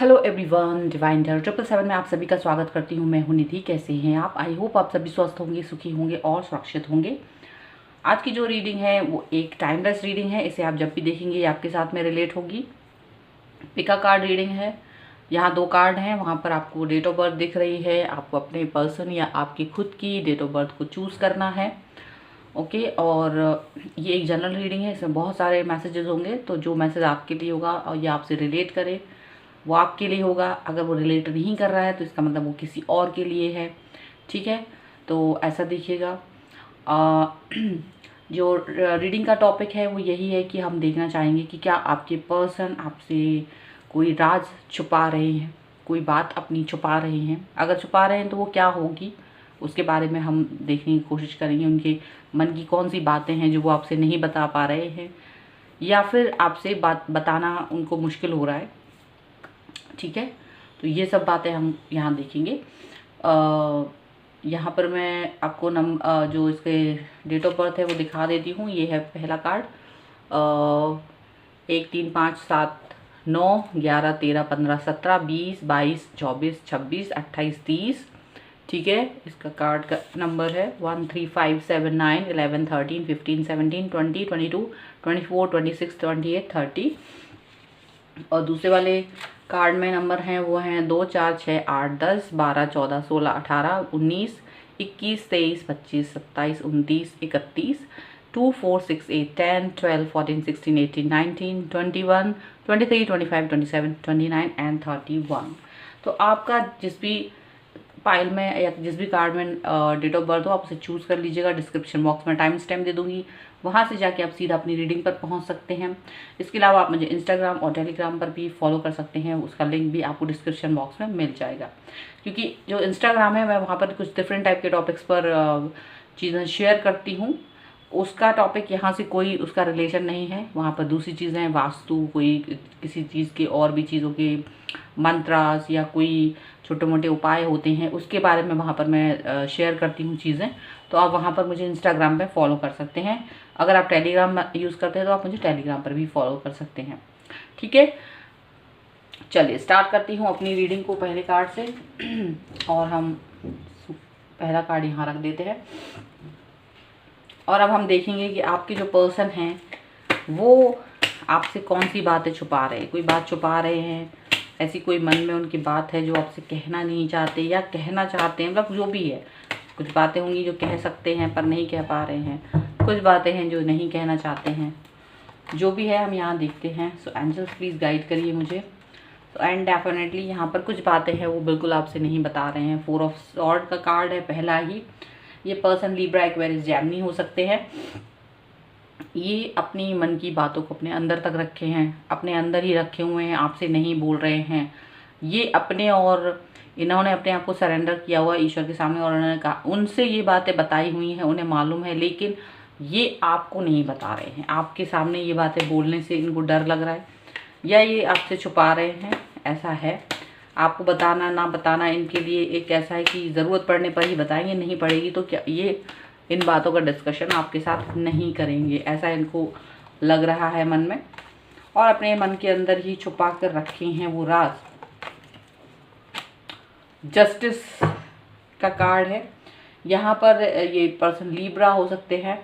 Hello everyone, divine terror 777 में आप सभी का स्वागत करती हूँ। मैं हूँ निधि। कैसे हैं आप? आई होप आप सभी स्वस्थ होंगे, सुखी होंगे और सुरक्षित होंगे। आज की जो रीडिंग है वो एक टाइमलेस रीडिंग है। इसे आप जब भी देखेंगे ये आपके साथ में रिलेट होगी। पिका कार्ड रीडिंग है। यहाँ 2 कार्ड हैं, वहाँ पर आपको डेट ऑफ बर्थ दिख रही है। आपको अपने पर्सन या आपकी खुद की डेट ऑफ बर्थ को चूज़ करना है। ओके, और ये एक जनरल रीडिंग है। इसमें बहुत सारे मैसेजेस होंगे, तो जो मैसेज आपके लिए होगा और ये आपसे रिलेट करे वो आपके लिए होगा। अगर वो रिलेट नहीं कर रहा है तो इसका मतलब वो किसी और के लिए है। ठीक है, तो ऐसा देखिएगा। जो रीडिंग का टॉपिक है वो यही है कि हम देखना चाहेंगे कि क्या आपके पर्सन आपसे कोई राज छुपा रहे हैं, कोई बात अपनी छुपा रहे हैं। अगर छुपा रहे हैं तो वो क्या होगी, उसके बारे में हम देखने की कोशिश करेंगे। उनके मन की कौन सी बातें हैं जो वो आपसे नहीं बता पा रहे हैं, या फिर आपसे बात बताना उनको मुश्किल हो रहा है। ठीक है, तो ये सब बातें हम यहाँ देखेंगे। यहाँ पर मैं आपको जो इसके डेट ऑफ बर्थ है वो दिखा देती हूँ। ये है पहला कार्ड। 1 3 5 7 9 11 13 15 17 20 22 24 26 28 30। ठीक है, इसका कार्ड का नंबर है 1 3 5 7 9 11 13 15 17 20 22 24 26 28 30। और दूसरे वाले कार्ड में नंबर हैं वो हैं 2 4 6 8 10 12 14 16 18 19 21 23 25 27 29 31 2 4 6 8 10 12 14 16 18 19 21 23 25 27 29 एंड 31। तो आपका जिस भी फाइल में या जिस भी कार्ड में डेट ऑफ बर्थ हो आप उसे चूज़ कर लीजिएगा। डिस्क्रिप्शन बॉक्स में टाइम स्टैम्प दे दूंगी, वहाँ से जाके आप सीधा अपनी रीडिंग पर पहुँच सकते हैं। इसके अलावा आप मुझे इंस्टाग्राम और टेलीग्राम पर भी फॉलो कर सकते हैं, उसका लिंक भी आपको डिस्क्रिप्शन बॉक्स में मिल जाएगा। क्योंकि जो इंस्टाग्राम है मैं वहाँ पर कुछ डिफरेंट टाइप के टॉपिक्स पर चीज़ें शेयर करती हूँ। उसका टॉपिक यहाँ से कोई उसका रिलेशन नहीं है। वहाँ पर दूसरी चीज़ें, वास्तु, कोई किसी चीज़ के और भी चीज़ों के मंत्रास या कोई छोटे मोटे उपाय होते हैं, उसके बारे में वहाँ पर मैं शेयर करती हूँ चीज़ें। तो आप वहाँ पर मुझे इंस्टाग्राम पे फॉलो कर सकते हैं। अगर आप टेलीग्राम यूज़ करते हैं तो आप मुझे टेलीग्राम पर भी फॉलो कर सकते हैं। ठीक है, चलिए स्टार्ट करती हूँ अपनी रीडिंग को पहले कार्ड से। और हम पहला कार्ड यहाँ रख देते हैं। और अब हम देखेंगे कि आपके जो पर्सन हैं वो आपसे कौन सी बातें छुपा रहे हैं। कोई बात छुपा रहे हैं, ऐसी कोई मन में उनकी बात है जो आपसे कहना नहीं चाहते या कहना चाहते हैं, मतलब जो भी है। कुछ बातें होंगी जो कह सकते हैं पर नहीं कह पा रहे हैं, कुछ बातें हैं जो नहीं कहना चाहते हैं। जो भी है हम यहाँ देखते हैं। सो एंजल्स प्लीज़ गाइड करिए मुझे। तो एंड डेफिनेटली यहाँ पर कुछ बातें हैं वो बिल्कुल आपसे नहीं बता रहे हैं। 4 ऑफ सॉर्ड का कार्ड है पहला ही। ये पर्सन लिब्रा, एक्वेरियस, जेमिनी हो सकते हैं। ये अपनी मन की बातों को अपने अंदर तक रखे हैं, अपने अंदर ही रखे हुए हैं, आपसे नहीं बोल रहे हैं। ये अपने और इन्होंने अपने आप को सरेंडर किया हुआ ईश्वर के सामने, और उन्होंने कहा, उनसे ये बातें बताई हुई हैं, उन्हें मालूम है, लेकिन ये आपको नहीं बता रहे हैं। आपके सामने ये बातें बोलने से इनको डर लग रहा है या ये आपसे छुपा रहे हैं, ऐसा है। आपको बताना ना बताना इनके लिए एक ऐसा है कि ज़रूरत पड़ने पर ही बताएंगे, नहीं पड़ेगी तो क्या ये इन बातों का डिस्कशन आपके साथ नहीं करेंगे, ऐसा इनको लग रहा है मन में। और अपने मन के अंदर ही छुपा कर रखे हैं वो राज। जस्टिस का कार्ड है यहाँ पर। ये पर्सन लिब्रा हो सकते हैं।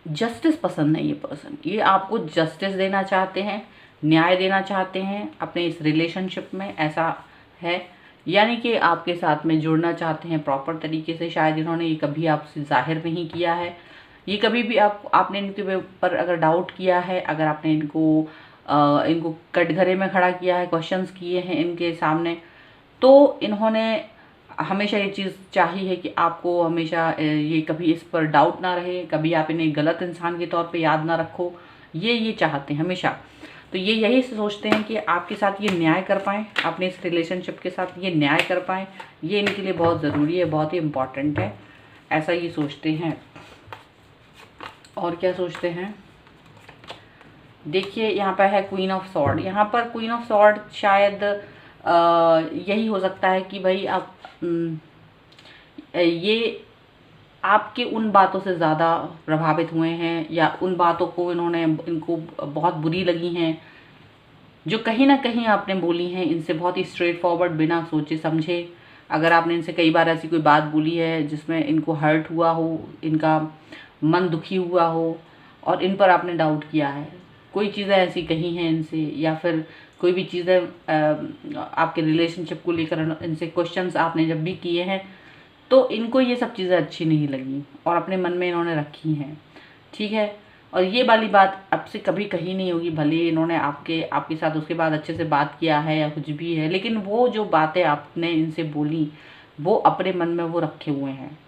जस्टिस पसंद है ये पर्सन। ये आपको जस्टिस देना चाहते हैं, न्याय देना चाहते हैं अपने इस रिलेशनशिप में, ऐसा है। यानी कि आपके साथ में जुड़ना चाहते हैं प्रॉपर तरीके से। शायद इन्होंने ये कभी आपसे जाहिर नहीं किया है। ये कभी भी आपने इनके ऊपर अगर डाउट किया है, अगर आपने इनको कटघरे में खड़ा किया है, क्वेश्चंस किए हैं इनके सामने, तो इन्होंने हमेशा ये चीज़ चाही है कि आपको हमेशा ये कभी इस पर डाउट ना रहे, कभी आप इन्हें गलत इंसान के तौर पे याद ना रखो। ये चाहते हैं हमेशा। तो ये यही सोचते हैं कि आपके साथ ये न्याय कर पाएँ, अपने इस रिलेशनशिप के साथ ये न्याय कर पाएँ। ये इनके लिए बहुत ज़रूरी है, बहुत ही इम्पॉर्टेंट है, ऐसा ये सोचते हैं। और क्या सोचते हैं, देखिए यहाँ पर है क्वीन ऑफ सॉर्ड। यहाँ पर क्वीन ऑफ सॉर्ड शायद यही हो सकता है कि भाई आप ये आपके उन बातों से ज़्यादा प्रभावित हुए हैं, या उन बातों को इनको बहुत बुरी लगी हैं, जो कहीं ना कहीं आपने बोली हैं इनसे बहुत ही स्ट्रेट फॉरवर्ड, बिना सोचे समझे। अगर आपने इनसे कई बार ऐसी कोई बात बोली है जिसमें इनको हर्ट हुआ हो, इनका मन दुखी हुआ हो और इन पर आपने डाउट किया है, कोई चीज़ें ऐसी कही हैं इनसे, या फिर कोई भी चीज़ें आपके रिलेशनशिप को लेकर इनसे क्वेश्चंस आपने जब भी किए हैं, तो इनको ये सब चीज़ें अच्छी नहीं लगी और अपने मन में इन्होंने रखी हैं। ठीक है, और ये वाली बात आपसे कभी कही नहीं होगी, भले इन्होंने आपके साथ उसके बाद अच्छे से बात किया है या कुछ भी है, लेकिन वो जो बातें आपने इनसे बोली वो अपने मन में वो रखे हुए हैं।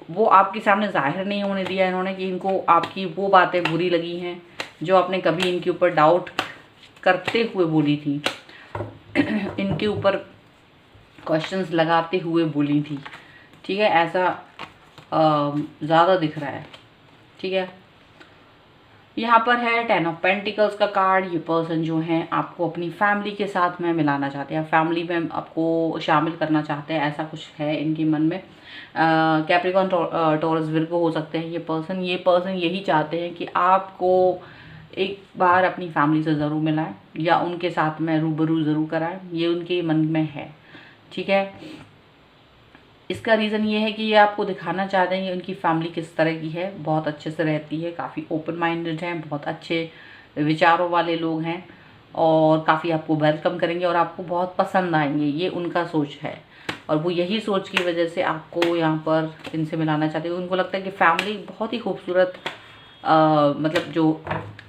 वो आपके सामने जाहिर नहीं होने दिया इन्होंने कि इनको आपकी वो बातें बुरी लगी हैं जो आपने कभी इनके ऊपर डाउट करते हुए बोली थी, इनके ऊपर क्वेश्चंस लगाते हुए बोली थी। ठीक है, ऐसा ज़्यादा दिख रहा है। ठीक है, यहाँ पर है 10 ऑफ पेंटिकल्स का कार्ड। ये पर्सन जो है आपको अपनी फैमिली के साथ में मिलाना चाहते हैं, फैमिली में आपको शामिल करना चाहते हैं, ऐसा कुछ है इनके मन में। कैप्रिकॉर्न, टॉरस, विर्गो हो सकते हैं ये पर्सन यही चाहते हैं कि आपको एक बार अपनी फैमिली से ज़रूर मिलाएं या उनके साथ में रूबरू ज़रूर कराएं, ये उनके मन में है। ठीक है, इसका रीज़न ये है कि ये आपको दिखाना चाहते हैं कि उनकी फैमिली किस तरह की है, बहुत अच्छे से रहती है, काफ़ी ओपन माइंडेड हैं, बहुत अच्छे विचारों वाले लोग हैं और काफ़ी आपको वेलकम करेंगे और आपको बहुत पसंद आएंगे, ये उनका सोच है। और वो यही सोच की वजह से आपको यहाँ पर इनसे मिलाना चाहते हैं। उनको लगता है कि फैमिली बहुत ही खूबसूरत, मतलब जो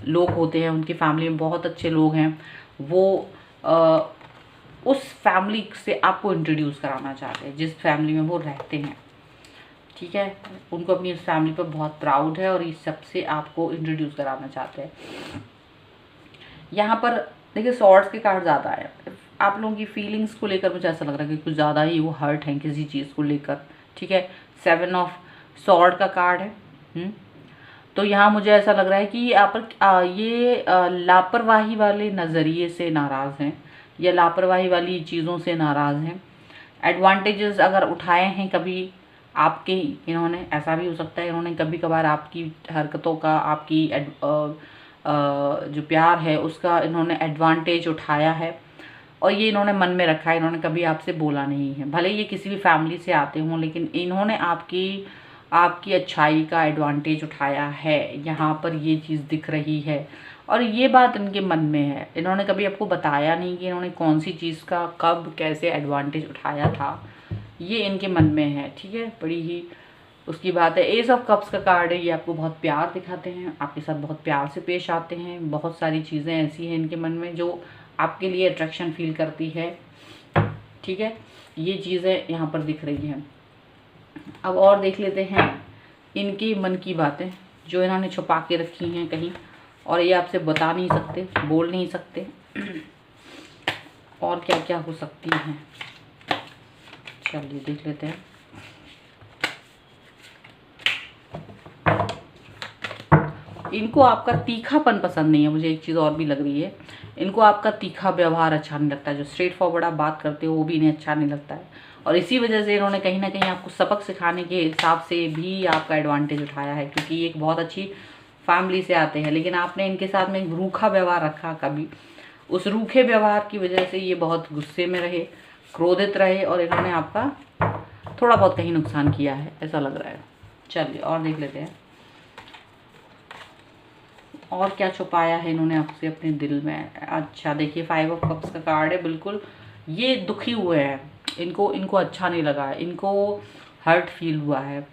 लोग होते हैं उनकी फैमिली में बहुत अच्छे लोग हैं, वो उस फैमिली से आपको इंट्रोड्यूस कराना चाहते हैं जिस फैमिली में वो रहते हैं। ठीक है, उनको अपनी उस फैमिली पर बहुत प्राउड है और इस सब से आपको इंट्रोड्यूस कराना चाहते हैं। यहाँ पर देखिए सॉर्ड्स के कार्ड ज़्यादा है, आप लोगों की फीलिंग्स को लेकर मुझे ऐसा लग रहा है कि कुछ ज़्यादा ही वो हर्ट हैं किसी चीज़ को लेकर। ठीक है, 7 ऑफ सॉर्ड का कार्ड है। तो यहाँ मुझे ऐसा लग रहा है कि ये लापरवाही वाले नज़रिए से नाराज़ हैं या लापरवाही वाली चीज़ों से नाराज़ हैं। एडवांटेजेस अगर उठाए हैं कभी आपके, इन्होंने ऐसा भी हो सकता है इन्होंने कभी कभार आपकी हरकतों का, आपकी जो प्यार है उसका इन्होंने एडवांटेज उठाया है और ये इन्होंने मन में रखा है, इन्होंने कभी आपसे बोला नहीं है। भले ये किसी भी फैमिली से आते हों लेकिन इन्होंने आपकी अच्छाई का एडवांटेज उठाया है, यहाँ पर ये चीज़ दिख रही है और ये बात इनके मन में है। इन्होंने कभी आपको बताया नहीं कि इन्होंने कौन सी चीज़ का कब कैसे एडवांटेज उठाया था, ये इनके मन में है। ठीक है, बड़ी ही उसकी बात है। एस ऑफ कप्स का कार्ड है, ये आपको बहुत प्यार दिखाते हैं, आपके साथ बहुत प्यार से पेश आते हैं, बहुत सारी चीज़ें ऐसी हैं इनके मन में जो आपके लिए अट्रैक्शन फील करती है। ठीक है, ये चीज़ें यहाँ पर दिख रही हैं। अब और देख लेते हैं इनके मन की बातें जो इन्होंने छुपा के रखी हैं कहीं और ये आपसे बता नहीं सकते, बोल नहीं सकते, और क्या क्या हो सकती हैं। चलिए देख लेते हैं। इनको आपका तीखापन पसंद नहीं है, मुझे एक चीज़ और भी लग रही है, इनको आपका तीखा व्यवहार अच्छा नहीं लगता है, जो स्ट्रेट फॉरवर्ड आप बात करते हो वो भी इन्हें अच्छा नहीं लगता है और इसी वजह से इन्होंने कहीं ना कहीं आपको सबक सिखाने के हिसाब से भी आपका एडवांटेज उठाया है, क्योंकि ये एक बहुत अच्छी फैमिली से आते हैं लेकिन आपने इनके साथ में एक रूखा व्यवहार रखा कभी, उस रूखे व्यवहार की वजह से ये बहुत गुस्से में रहे, क्रोधित रहे और इन्होंने आपका थोड़ा बहुत कहीं नुकसान किया है, ऐसा लग रहा है। चलिए और देख लेते हैं और क्या छुपाया है इन्होंने आपसे अपने दिल में। अच्छा देखिए 5 ऑफ कप्स का कार्ड है, बिल्कुल ये दुखी हुए हैं, इनको अच्छा नहीं लगा है, इनको हर्ट फील हुआ है,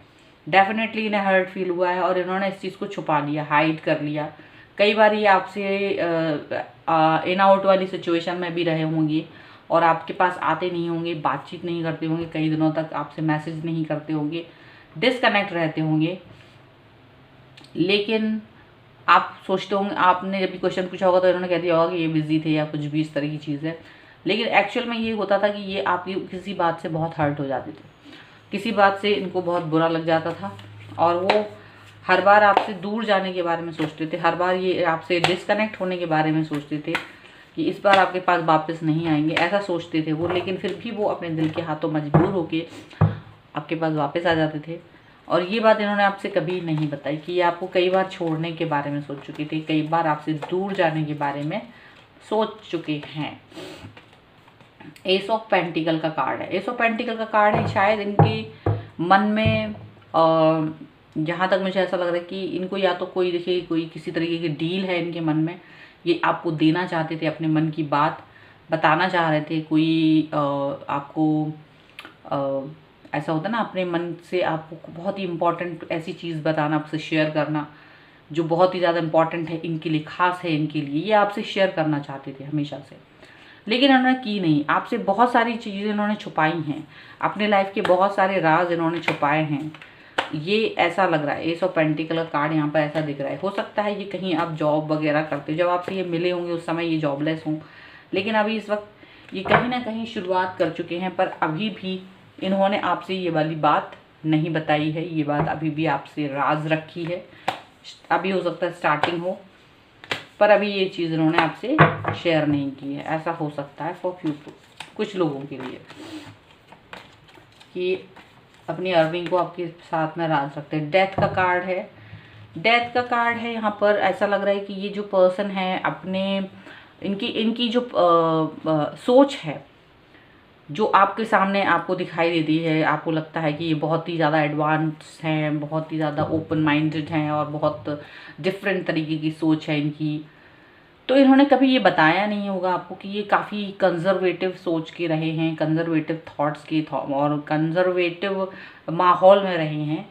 डेफिनेटली इन्हें हर्ट फील हुआ है और इन्होंने इस चीज़ को छुपा लिया, हाइड कर लिया। कई बार ये आपसे इन आउट वाली सिचुएशन में भी रहे होंगे और आपके पास आते नहीं होंगे, बातचीत नहीं करते होंगे, कई दिनों तक आपसे मैसेज नहीं करते होंगे, डिसकनेक्ट रहते होंगे। लेकिन आप सोचते होंगे, आपने जब भी क्वेश्चन पूछा होगा तो इन्होंने कह दिया होगा कि ये बिजी थे या कुछ भी इस तरह की चीज़ है, लेकिन एक्चुअल में ये होता था कि ये आपकी किसी बात से बहुत हर्ट हो जाते थे, किसी बात से इनको बहुत बुरा लग जाता था और वो हर बार आपसे दूर जाने के बारे में सोचते थे, हर बार ये आपसे डिसकनेक्ट होने के बारे में सोचते थे कि इस बार आपके पास वापस नहीं आएंगे, ऐसा सोचते थे वो। लेकिन फिर भी वो अपने दिल के हाथों मजबूर होके आपके पास वापस आ जाते थे और ये बात इन्होंने आपसे कभी नहीं बताई कि ये आपको कई बार छोड़ने के बारे में सोच चुकी थी, कई बार आपसे दूर जाने के बारे में सोच चुके हैं। एस ऑफ पेंटिकल का कार्ड है। एस ऑफ पेंटिकल का कार्ड है, शायद इनके मन में जहाँ तक मुझे ऐसा लग रहा है कि इनको या तो कोई, देखिए, कोई किसी तरीके की डील है इनके मन में, ये आपको देना चाहते थे, अपने मन की बात बताना चाह रहे थे। कोई आपको ऐसा होता है ना, अपने मन से आपको बहुत ही इम्पोर्टेंट ऐसी चीज़ बताना, आपसे शेयर करना जो बहुत ही ज़्यादा इम्पोर्टेंट है इनके लिए, ख़ास है इनके लिए, ये आपसे शेयर करना चाहते थे हमेशा से, लेकिन इन्होंने की नहीं। आपसे बहुत सारी चीज़ें इन्होंने छुपाई हैं, अपने लाइफ के बहुत सारे राज इन्होंने छुपाए हैं, ये ऐसा लग रहा है। एस ऑफ पेंटिकल का कार्ड यहाँ पर ऐसा दिख रहा है। हो सकता है ये कहीं आप जॉब वगैरह करते, जब आपसे ये मिले होंगे उस समय ये जॉबलेस हों, लेकिन अभी इस वक्त ये कहीं ना कहीं शुरुआत कर चुके हैं, पर अभी भी इन्होंने आपसे ये वाली बात नहीं बताई है, ये बात अभी भी आपसे राज रखी है। अभी हो सकता है स्टार्टिंग हो, पर अभी ये चीज़ इन्होंने आपसे शेयर नहीं की है। ऐसा हो सकता है फॉर फ्यूचर कुछ लोगों के लिए कि अपनी अर्निंग को आपके साथ में राज रखते हैं। डेथ का कार्ड है। डेथ का कार्ड है यहाँ पर। ऐसा लग रहा है कि ये जो पर्सन है अपने इनकी जो सोच है जो आपके सामने आपको दिखाई देती है, आपको लगता है कि ये बहुत ही ज़्यादा एडवांस हैं, बहुत ही ज़्यादा ओपन माइंडेड हैं और बहुत डिफरेंट तरीके की सोच है इनकी। तो इन्होंने कभी ये बताया नहीं होगा आपको कि ये काफ़ी कंजर्वेटिव सोच के रहे हैं, कंजर्वेटिव थॉट्स के और कंजर्वेटिव माहौल में रहे हैं।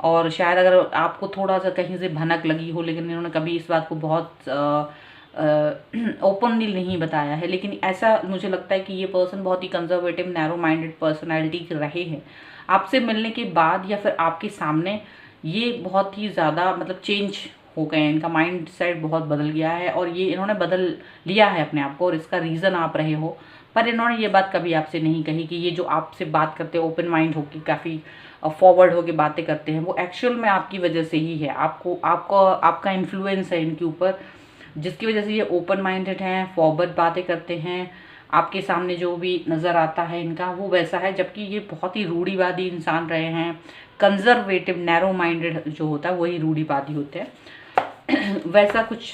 और शायद अगर आपको थोड़ा सा कहीं से भनक लगी हो, लेकिन इन्होंने कभी इस बात को बहुत ओपनली नहीं बताया है। लेकिन ऐसा मुझे लगता है कि ये पर्सन बहुत ही कंजर्वेटिव, नैरो माइंडेड पर्सनैलिटी के रहे हैं। आपसे मिलने के बाद या फिर आपके सामने ये बहुत ही ज़्यादा मतलब चेंज हो गए हैं, इनका माइंड सेट बहुत बदल गया है और ये इन्होंने बदल लिया है अपने आप को, और इसका रीज़न आप रहे हो। पर इन्होंने ये बात कभी आपसे नहीं कही कि ये जो आपसे बात करते हैं ओपन माइंड होकर, काफ़ी फॉरवर्ड होकर बातें करते हैं, वो एक्चुअल में आपकी वजह से ही है। आपका इन्फ्लुएंस है इनके ऊपर, जिसकी वजह से ये ओपन माइंडेड हैं, फॉरवर्ड बातें करते हैं। आपके सामने जो भी नज़र आता है इनका वो वैसा है, जबकि ये बहुत ही रूढ़िवादी इंसान रहे हैं। कंजर्वेटिव, नैरो माइंडेड जो होता है वही रूढ़िवादी होते हैं। वैसा कुछ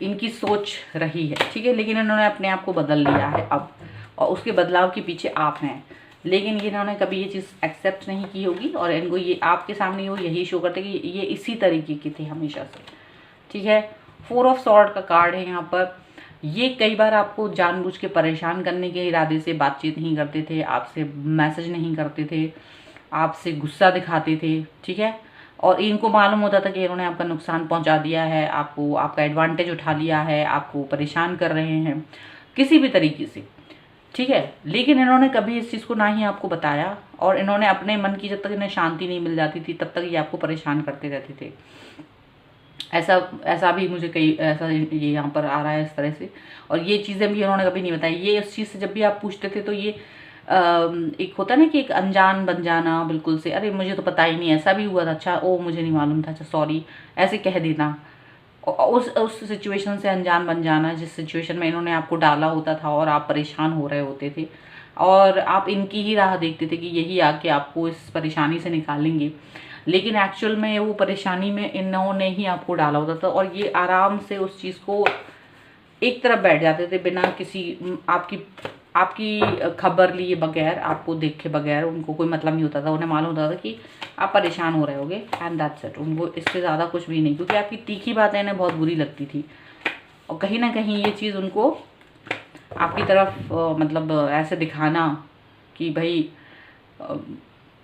इनकी सोच रही है, ठीक है। लेकिन इन्होंने अपने आप को बदल लिया है अब, और उसके बदलाव के पीछे आप हैं। लेकिन ये इन्होंने कभी ये चीज़ एक्सेप्ट नहीं की होगी, और इनको ये आपके सामने वो यही शो करते कि ये इसी तरीके की थे हमेशा से, ठीक है। 4 ऑफ सॉर्ड का कार्ड है यहाँ पर। ये कई बार आपको जानबूझ के परेशान करने के इरादे से बातचीत नहीं करते थे, आपसे मैसेज नहीं करते थे, आपसे गुस्सा दिखाते थे, ठीक है। और इनको मालूम होता था कि इन्होंने आपका नुकसान पहुंचा दिया है, आपको आपका एडवांटेज उठा लिया है, आपको परेशान कर रहे हैं किसी भी तरीके से, ठीक है। लेकिन इन्होंने कभी इस चीज़ को ना ही आपको बताया, और इन्होंने अपने मन की, जब तक इन्हें शांति नहीं मिल जाती थी तब तक ये आपको परेशान करते रहते थे। ऐसा भी मुझे ऐसा ये यहाँ पर आ रहा है इस तरह से। और ये चीज़ें भी उन्होंने कभी नहीं बताई। ये इस चीज़ से जब भी आप पूछते थे तो ये एक होता ना कि एक अनजान बन जाना बिल्कुल से, अरे मुझे तो पता ही नहीं, ऐसा भी हुआ था, अच्छा ओ मुझे नहीं मालूम था, अच्छा सॉरी, ऐसे कह देना। उस सिचुएशन से अनजान बन जाना जिस सिचुएशन में इन्होंने आपको डाला होता था और आप परेशान हो रहे होते थे, और आप इनकी ही राह देखते थे कि यही आके आपको इस परेशानी से निकालेंगे। लेकिन एक्चुअल में वो परेशानी में इन्होंने ही आपको डाला होता था, और ये आराम से उस चीज़ को एक तरफ बैठ जाते थे, बिना किसी आपकी खबर लिए बगैर, आपको देखे बगैर। उनको कोई मतलब नहीं होता था, उन्हें मालूम होता था कि आप परेशान हो रहे होगे, एंड दैट्स इट। उनको इससे ज़्यादा कुछ भी नहीं, क्योंकि आपकी तीखी बातें इन्हें बहुत बुरी लगती थी, और कहीं ना कहीं ये चीज़ उनको आपकी तरफ मतलब ऐसे दिखाना कि भाई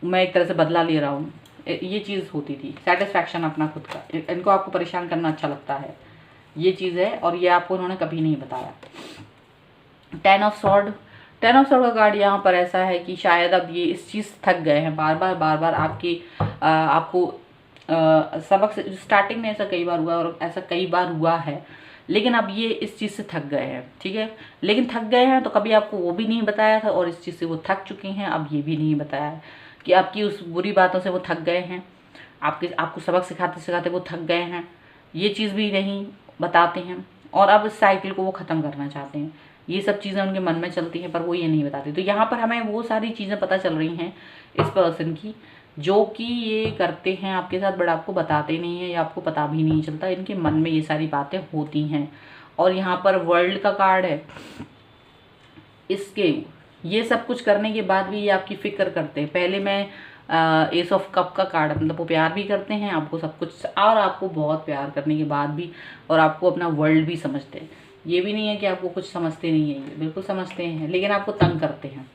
मैं एक तरह से बदला ले रहा हूँ, ये चीज़ होती थी। सेटिस्फैक्शन अपना खुद का, इनको आपको परेशान करना अच्छा लगता है, ये चीज़ है, और ये आपको उन्होंने कभी नहीं बताया। 10 ऑफ सॉर्ड का कार्ड यहाँ पर ऐसा है कि शायद अब ये इस चीज़ थक गए हैं, बार बार आपको सबक से। स्टार्टिंग में ऐसा कई बार हुआ और ऐसा कई बार हुआ है, लेकिन अब ये इस चीज़ से थक गए हैं, ठीक है। लेकिन थक गए हैं तो कभी आपको वो भी नहीं बताया था, और इस चीज़ से वो थक चुके हैं, अब ये भी नहीं बताया है कि आपकी उस बुरी बातों से वो थक गए हैं, आपको सबक सिखाते सिखाते वो थक गए हैं, ये चीज़ भी नहीं बताते हैं, और अब इस साइकिल को वो ख़त्म करना चाहते हैं। ये सब चीज़ें उनके मन में चलती हैं, पर वो ये नहीं बताते। तो यहाँ पर हमें वो सारी चीज़ें पता चल रही हैं इस पर्सन की, जो कि ये करते हैं आपके साथ, बट आपको बताते नहीं हैं, या आपको पता भी नहीं चलता। इनके मन में ये सारी बातें होती हैं, और यहाँ पर वर्ल्ड का कार्ड है। इसके ये सब कुछ करने के बाद भी ये आपकी फिक्र करते हैं। पहले मैं एस ऑफ कप का कार्ड, मतलब वो प्यार भी करते हैं आपको सब कुछ, और आपको बहुत प्यार करने के बाद भी, और आपको अपना वर्ल्ड भी समझते हैं। ये भी नहीं है कि आपको कुछ समझते नहीं है, ये बिल्कुल समझते हैं, लेकिन आपको तंग करते हैं।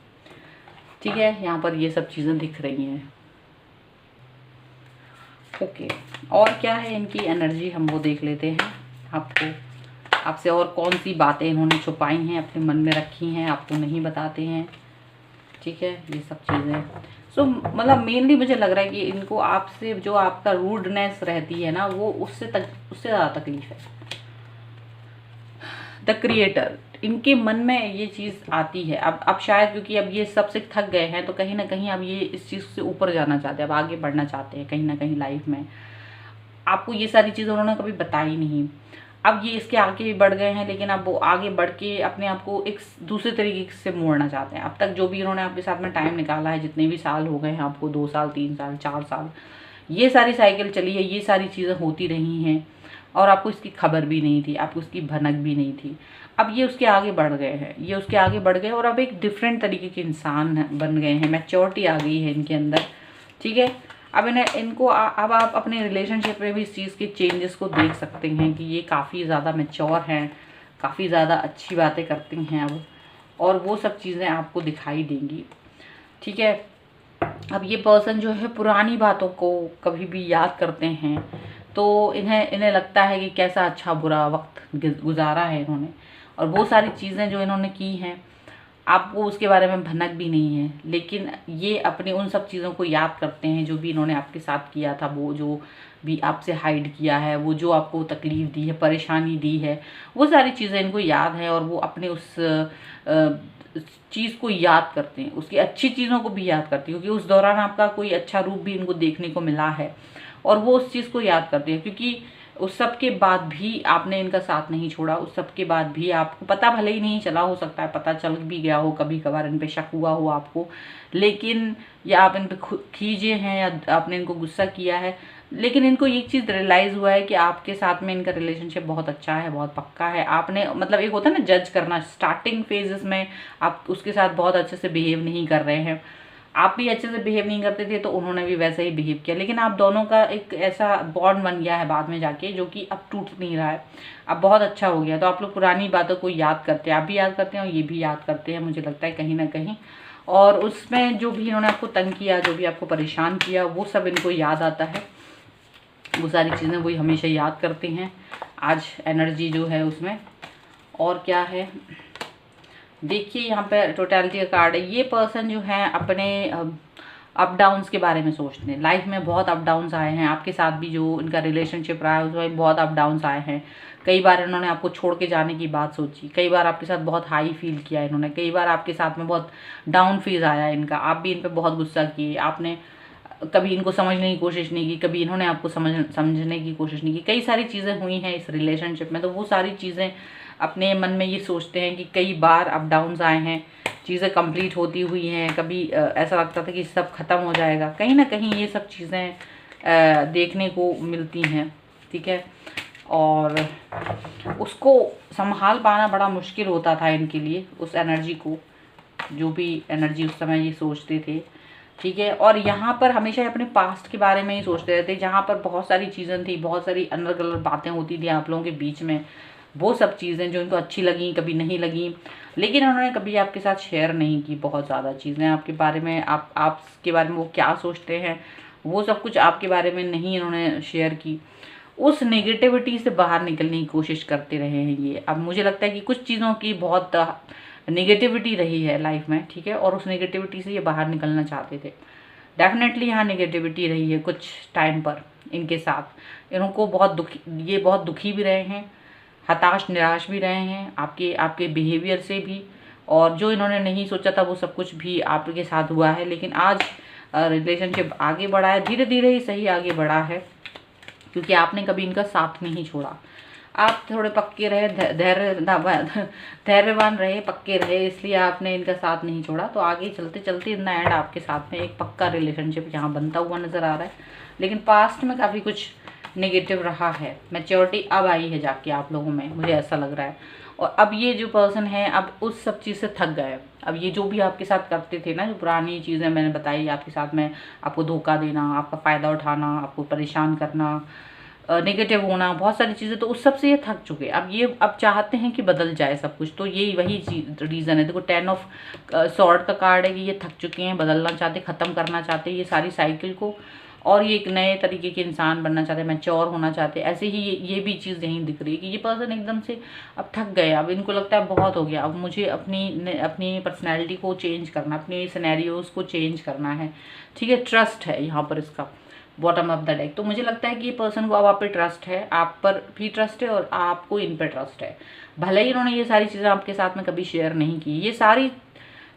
ठीक है, यहाँ पर ये सब चीज़ें दिख रही हैं। ओके, और क्या है इनकी एनर्जी, हम वो देख लेते हैं। आपसे और कौन सी बातें इन्होंने छुपाई हैं, अपने मन में रखी हैं, आपको नहीं बताते हैं। ठीक है, ये सब चीज़ें मतलब मेनली मुझे लग रहा है कि इनको आपसे जो आपका रूडनेस रहती है ना, वो उससे ज़्यादा तकलीफ है। द क्रिएटर, इनके मन में ये चीज़ आती है। अब शायद क्योंकि अब ये सबसे थक गए हैं, तो कहीं ना कहीं अब ये इस चीज़ से ऊपर जाना चाहते हैं, अब आगे बढ़ना चाहते हैं कहीं ना कहीं लाइफ में। आपको ये सारी चीज़ें उन्होंने कभी बताई नहीं। अब ये इसके आगे बढ़ गए हैं, लेकिन अब वो आगे बढ़ के अपने आप को एक दूसरे तरीके से मोड़ना चाहते हैं। अब तक जो भी उन्होंने आपके साथ में टाइम निकाला है, जितने भी साल हो गए हैं आपको, 2 साल 3 साल 4 साल, ये सारी साइकिल चली है, ये सारी चीज़ें होती रही हैं, और आपको इसकी खबर भी नहीं थी, आपको उसकी भनक भी नहीं थी। अब ये उसके आगे बढ़ गए हैं, ये उसके आगे बढ़ गए, और अब एक डिफरेंट तरीके के इंसान बन गए हैं। मैच्योरिटी आ गई है इनके अंदर। ठीक है, अब इनको अब आप अपने रिलेशनशिप में भी इस चीज़ के चेंजेस को देख सकते हैं कि ये काफ़ी ज़्यादा मैच्योर हैं, काफ़ी ज़्यादा अच्छी बातें करती हैं अब, और वो सब चीज़ें आपको दिखाई देंगी। ठीक है, अब ये पर्सन जो है पुरानी बातों को कभी भी याद करते हैं, तो इन्हें लगता है कि कैसा अच्छा बुरा वक्त गुजारा है इन्होंने, और वो सारी चीज़ें जो इन्होंने की हैं आपको उसके बारे में भनक भी नहीं है, लेकिन ये अपने उन सब चीज़ों को याद करते हैं जो भी इन्होंने आपके साथ किया था, वो जो भी आपसे हाइड किया है, वो जो आपको तकलीफ़ दी है, परेशानी दी है, वो सारी चीज़ें इनको याद है, और वो अपने उस चीज़ को याद करते हैं, उसकी अच्छी चीज़ों को भी याद करते हैं, क्योंकि उस दौरान आपका कोई अच्छा रूप भी इनको देखने को मिला है, और वो उस चीज़ को याद करते हैं। क्योंकि उस सब के बाद भी आपने इनका साथ नहीं छोड़ा, उस सब के बाद भी आपको पता भले ही नहीं चला, हो सकता है पता चल भी गया हो, कभी कभार इन पे शक हुआ हो आपको, लेकिन या आप इन पे खींचे हैं, या आपने इनको गुस्सा किया है, लेकिन इनको एक चीज़ रियलाइज़ हुआ है कि आपके साथ में इनका रिलेशनशिप बहुत अच्छा है, बहुत पक्का है। आपने मतलब एक होता है ना जज करना, स्टार्टिंग फेजेस में आप उसके साथ बहुत अच्छे से बिहेव नहीं कर रहे हैं, आप भी अच्छे से बिहेव नहीं करते थे, तो उन्होंने भी वैसे ही बिहेव किया, लेकिन आप दोनों का एक ऐसा बॉन्ड बन गया है बाद में जाके, जो कि अब टूट नहीं रहा है, अब बहुत अच्छा हो गया। तो आप लोग पुरानी बातों को याद करते हैं, आप भी याद करते हैं और ये भी याद करते हैं, मुझे लगता है कहीं ना कहीं। और उसमें जो भी इन्होंने आपको तंग किया, जो भी आपको परेशान किया, वो सब इनको याद आता है, वो सारी चीज़ें वही हमेशा याद करते हैं। आज एनर्जी जो है उसमें, और क्या है देखिए, यहाँ पे टोटलिटी का कार्ड है। ये पर्सन जो है अपने अप डाउन्स के बारे में सोचते हैं। लाइफ में बहुत अप डाउन्स आए हैं, आपके साथ भी जो इनका रिलेशनशिप रहा है उसमें बहुत अप डाउन्स आए हैं। कई बार इन्होंने आपको छोड़ के जाने की बात सोची, कई बार आपके साथ बहुत हाई फील किया इन्होंने, कई बार आपके साथ में बहुत डाउन फेज आया इनका, आप भी इन पर बहुत गुस्सा किए, आपने कभी इनको समझने की कोशिश नहीं की, कभी इन्होंने आपको समझने की कोशिश नहीं की। कई सारी चीज़ें हुई हैं इस रिलेशनशिप में, तो वो सारी चीज़ें अपने मन में ये सोचते हैं कि कई बार अप डाउन्स आए हैं, चीज़ें कंप्लीट होती हुई हैं, कभी ऐसा लगता था कि सब ख़त्म हो जाएगा, कहीं ना कहीं ये सब चीज़ें देखने को मिलती हैं। ठीक है, और उसको संभाल पाना बड़ा मुश्किल होता था इनके लिए, उस एनर्जी को, जो भी एनर्जी उस समय ये सोचते थे। ठीक है, और यहाँ पर हमेशा अपने पास्ट के बारे में ही सोचते रहते, जहाँ पर बहुत सारी चीज़ें थी, बहुत सारी अंदर गलत बातें होती थी आप लोगों के बीच में, वो सब चीज़ें जो इनको अच्छी लगी, कभी नहीं लगी, लेकिन उन्होंने कभी आपके साथ शेयर नहीं की। बहुत ज़्यादा चीज़ें आपके बारे में, आपके बारे में वो क्या सोचते हैं, वो सब कुछ आपके बारे में नहीं इन्होंने शेयर की। उस नेगेटिविटी से बाहर निकलने की कोशिश करते रहे हैं ये। अब मुझे लगता है कि कुछ चीज़ों की बहुत नेगेटिविटी रही है लाइफ में, ठीक है, और उस नेगेटिविटी से ये बाहर निकलना चाहते थे। डेफिनेटली यहाँ नेगेटिविटी रही है कुछ टाइम पर इनके साथ, इनको ये बहुत दुखी भी रहे हैं, हताश निराश भी रहे हैं आपके बिहेवियर से भी, और जो इन्होंने नहीं सोचा था वो सब कुछ भी आपके साथ हुआ है। लेकिन आज रिलेशनशिप आगे बढ़ा है, धीरे धीरे ही सही आगे बढ़ा है, क्योंकि आपने कभी इनका साथ नहीं छोड़ा। आप थोड़े पक्के रहे, धैर्यवान रहे, पक्के रहे, इसलिए आपने इनका साथ नहीं छोड़ा। तो आगे चलते चलते इन द एंड आपके साथ में एक पक्का रिलेशनशिप यहाँ बनता हुआ नज़र आ रहा है। लेकिन पास्ट में काफ़ी कुछ नेगेटिव रहा है। मैच्योरिटी अब आई है जाके आप लोगों में, मुझे ऐसा लग रहा है। और अब ये जो पर्सन है अब उस सब चीज़ से थक गए। अब ये जो भी आपके साथ करते थे ना, जो पुरानी चीज़ें मैंने बताई आपके साथ में, आपको धोखा देना, आपका फ़ायदा उठाना, आपको परेशान करना, नेगेटिव होना, बहुत सारी चीज़ें, तो उस सब से ये थक चुके। अब ये अब चाहते हैं कि बदल जाए सब कुछ। तो यही वही रीज़न है। देखो 10 ऑफ सॉर्ड का कार्ड है कि ये थक चुके हैं, बदलना चाहते, ख़त्म करना चाहते हैं ये सारी साइकिल को, और ये एक नए तरीके के इंसान बनना चाहते हैं, मैच्योर होना चाहते हैं। ऐसे ही ये भी चीज़ यहीं दिख रही है कि ये पर्सन एकदम से अब थक गए। अब इनको लगता है बहुत हो गया, अब मुझे अपनी पर्सनैलिटी को चेंज करना, अपने सिनेरियोज़ को चेंज करना है। ठीक है, ट्रस्ट है यहाँ पर इसका बॉटम ऑफ द डेक। तो मुझे लगता है कि ये पर्सन को अब आप पे ट्रस्ट है, आप पर भी ट्रस्ट है और आपको इन पे ट्रस्ट है। भले ही इन्होंने ये सारी चीज़ें आपके साथ में कभी शेयर नहीं की। ये सारी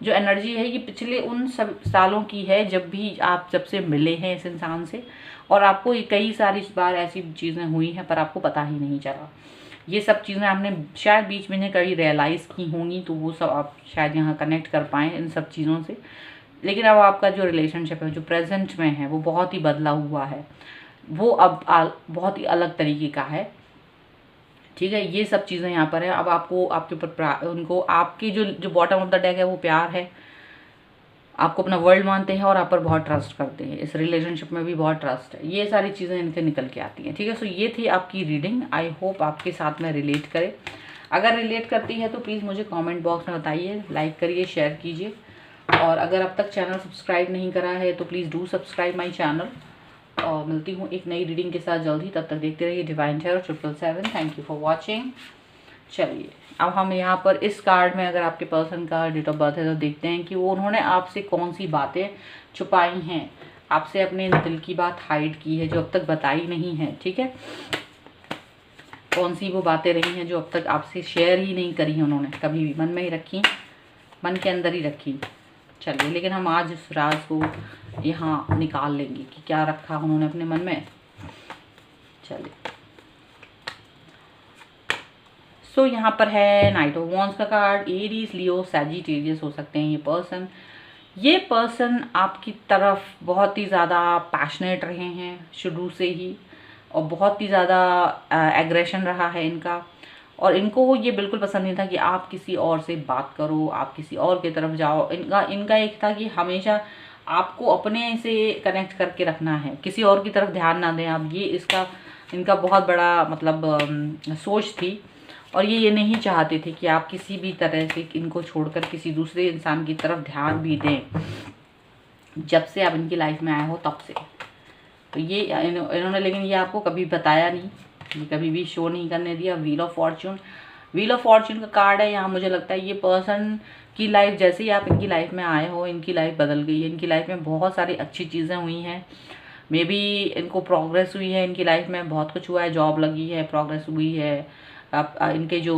जो एनर्जी है ये पिछले उन सब सालों की है जब से मिले हैं इस इंसान से, और आपको कई सारी बार ऐसी चीज़ें हुई हैं पर आपको पता ही नहीं चला। ये सब चीज़ें आपने शायद बीच में कभी रियलाइज़ की होंगी, तो वो सब आप शायद यहाँ कनेक्ट कर पाएँ इन सब चीज़ों से। लेकिन अब आपका जो रिलेशनशिप है जो प्रेजेंट में है वो बहुत ही बदला हुआ है, वो अब बहुत ही अलग तरीके का है। ठीक है, ये सब चीज़ें यहाँ पर है। अब आपको आपके ऊपर उनको आपकी जो बॉटम ऑफ द डेक है वो प्यार है, आपको अपना वर्ल्ड मानते हैं और आप पर बहुत ट्रस्ट करते हैं, इस रिलेशनशिप में भी बहुत ट्रस्ट है। ये सारी चीज़ें इनके निकल के आती हैं। ठीक है, सो ये थी आपकी रीडिंग। आई होप आपके साथ में रिलेट करे। अगर रिलेट करती है तो प्लीज़ मुझे कमेंट बॉक्स में बताइए, लाइक करिए, शेयर कीजिए। और अगर अब तक चैनल सब्सक्राइब नहीं करा है तो please do subscribe my channel. और मिलती हूँ एक नई रीडिंग के साथ जल्द ही, तब तक देखते रहिए divine tarot 777। Thank you for watching. चलिए अब हम यहाँ पर इस कार्ड में अगर आपके पर्सन का डेट ऑफ बर्थ है तो देखते हैं कि वो उन्होंने आपसे कौन सी बातें छुपाई हैं, आपसे अपने दिल की बात हाइड की है जो अब तक बताई नहीं है। ठीक है, कौन सी वो बातें रही हैं जो अब तक आपसे शेयर ही नहीं करी हैं उन्होंने, कभी भी मन में ही रखी, मन के अंदर ही रखी। चलिए, लेकिन हम आज इस राज को यहाँ निकाल लेंगे कि क्या रखा उन्होंने अपने मन में। चलिए, सो यहाँ पर है नाइट ऑफ वॉन्ड्स का कार्ड। एरीज, लियो, सैजिटेरियस हो सकते हैं ये पर्सन। ये पर्सन आपकी तरफ बहुत ही ज़्यादा पैशनेट रहे हैं शुरू से ही, और बहुत ही ज़्यादा एग्रेशन रहा है इनका। और इनको ये बिल्कुल पसंद नहीं था कि आप किसी और से बात करो, आप किसी और की तरफ जाओ। इनका एक था कि हमेशा आपको अपने से कनेक्ट करके रखना है, किसी और की तरफ ध्यान ना दें आप। ये इनका बहुत बड़ा मतलब सोच थी। और ये नहीं चाहते थे कि आप किसी भी तरह से इनको छोड़कर किसी दूसरे इंसान की तरफ ध्यान भी दें, जब से आप इनकी लाइफ में आए हो तब से। तो ये इन्होंने, लेकिन ये आपको कभी बताया नहीं, ये कभी भी शो नहीं करने दिया। Wheel of Fortune, wheel of Fortune का कार्ड है यहाँ। मुझे लगता है ये पर्सन की लाइफ, जैसे ही आप इनकी लाइफ में आए हो इनकी लाइफ बदल गई है। इनकी लाइफ में बहुत सारी अच्छी चीज़ें हुई हैं, मे बी इनको प्रोग्रेस हुई है इनकी लाइफ में, बहुत कुछ हुआ है, जॉब लगी है, प्रोग्रेस हुई है, इनके जो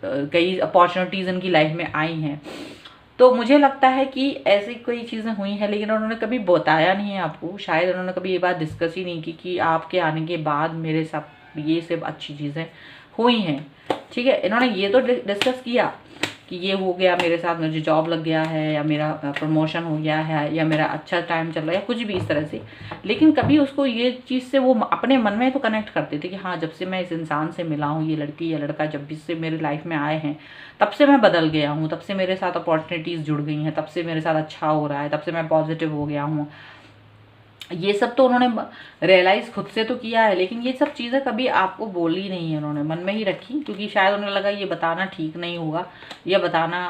कई अपॉर्चुनिटीज़ इनकी लाइफ में आई हैं। तो मुझे लगता है कि ऐसी कोई चीज़ें हुई हैं, लेकिन उन्होंने कभी बताया नहीं है आपको। शायद उन्होंने कभी ये बात डिस्कस ही नहीं की कि आपके आने के बाद मेरे साथ ये सब अच्छी चीज़ें हुई हैं। ठीक है, इन्होंने ये तो डिस्कस किया कि ये हो गया मेरे साथ, मुझे जॉब लग गया है, या मेरा प्रमोशन हो गया है, या मेरा अच्छा टाइम चल रहा है, या कुछ भी इस तरह से। लेकिन कभी उसको ये चीज़ से वो अपने मन में तो कनेक्ट करते थे कि हाँ, जब से मैं इस इंसान से मिला हूँ, ये लड़की या लड़का जब भी से मेरी लाइफ में आए हैं, तब से मैं बदल गया हूँ, तब से मेरे साथ अपॉर्चुनिटीज़ जुड़ गई हैं, तब से मेरे साथ अच्छा हो रहा है, तब से मैं पॉजिटिव हो गया हूँ। ये सब तो उन्होंने रियलाइज़ खुद से तो किया है, लेकिन ये सब चीज़ें कभी आपको बोली नहीं है, उन्होंने मन में ही रखी, क्योंकि शायद उन्हें लगा ये बताना ठीक नहीं होगा, या बताना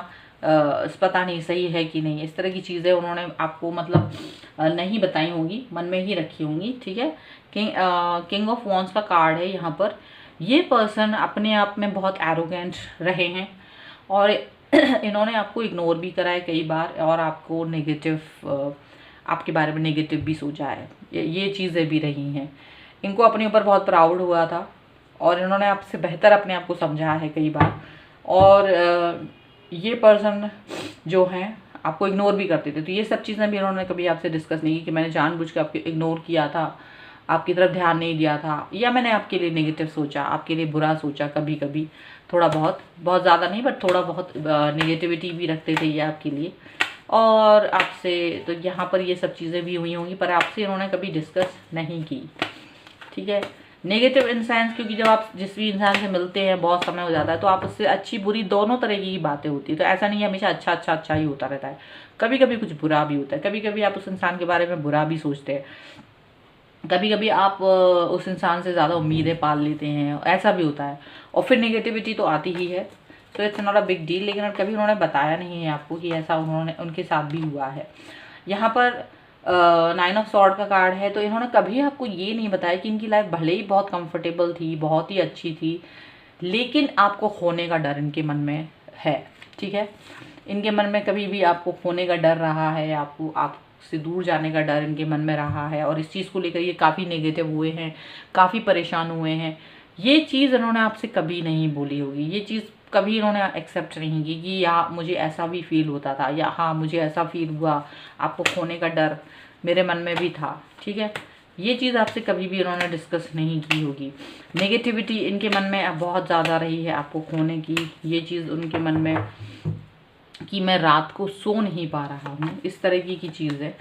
पता नहीं सही है कि नहीं। इस तरह की चीज़ें उन्होंने आपको मतलब नहीं बताई होंगी, मन में ही रखी होंगी। ठीक है, किंग ऑफ वॉन्ड्स का कार्ड है यहाँ पर। ये पर्सन अपने आप में बहुत एरोगेंट रहे हैं, और इन्होंने आपको इग्नोर भी करा है कई बार, और आपको नेगेटिव आपके बारे में नेगेटिव भी सोचा है। ये चीज़ें भी रही हैं। इनको अपने ऊपर बहुत प्राउड हुआ था, और इन्होंने आपसे बेहतर अपने आप को समझा है कई बार। और ये पर्सन जो हैं आपको इग्नोर भी करते थे, तो ये सब चीज़ें भी इन्होंने कभी आपसे डिस्कस नहीं की कि मैंने जानबूझ के आपको इग्नोर किया था, आपकी तरफ ध्यान नहीं दिया था, या मैंने आपके लिए नेगेटिव सोचा, आपके लिए बुरा सोचा। कभी कभी थोड़ा बहुत, बहुत ज़्यादा नहीं, बट थोड़ा बहुत नेगेटिविटी भी रखते थे ये आपके लिए और आपसे। तो यहाँ पर ये सब चीज़ें भी हुई होंगी, पर आपसे इन्होंने कभी डिस्कस नहीं की। ठीक है, नेगेटिव इन सेंस, क्योंकि जब आप जिस भी इंसान से मिलते हैं बहुत समय हो जाता है तो आप उससे अच्छी बुरी दोनों तरह की बातें होती है। तो ऐसा नहीं है हमेशा अच्छा अच्छा अच्छा ही होता रहता है, कभी कभी कुछ बुरा भी होता है, कभी कभी आप उस इंसान के बारे में बुरा भी सोचते हैं, कभी कभी आप उस इंसान से ज़्यादा उम्मीदें पाल लेते हैं, ऐसा भी होता है। और फिर नेगेटिविटी तो आती ही है, तो it's not a big deal. लेकिन कभी उन्होंने बताया नहीं है आपको कि ऐसा उन्होंने उनके साथ भी हुआ है। यहाँ पर 9 ऑफ सॉर्ड का कार्ड है, तो इन्होंने कभी आपको ये नहीं बताया कि इनकी लाइफ भले ही बहुत कंफर्टेबल थी, बहुत ही अच्छी थी, लेकिन आपको खोने का डर इनके मन में है। ठीक है, इनके मन में कभी भी आपको खोने का डर रहा है, आपको आपसे दूर जाने का डर इनके मन में रहा है, और इस चीज़ को लेकर ये काफ़ी नेगेटिव हुए हैं, काफ़ी परेशान हुए हैं। ये चीज़ इन्होंने आपसे कभी नहीं बोली होगी, ये चीज़ कभी इन्होंने एक्सेप्ट नहीं की कि या मुझे ऐसा भी फील होता था, या हाँ मुझे ऐसा फील हुआ, आपको खोने का डर मेरे मन में भी था। ठीक है, ये चीज़ आपसे कभी भी इन्होंने डिस्कस नहीं की होगी। नेगेटिविटी इनके मन में अब बहुत ज़्यादा रही है आपको खोने की, ये चीज़ उनके मन में कि मैं रात को सो नहीं पा रहा हूँ, इस तरह की चीज़ है।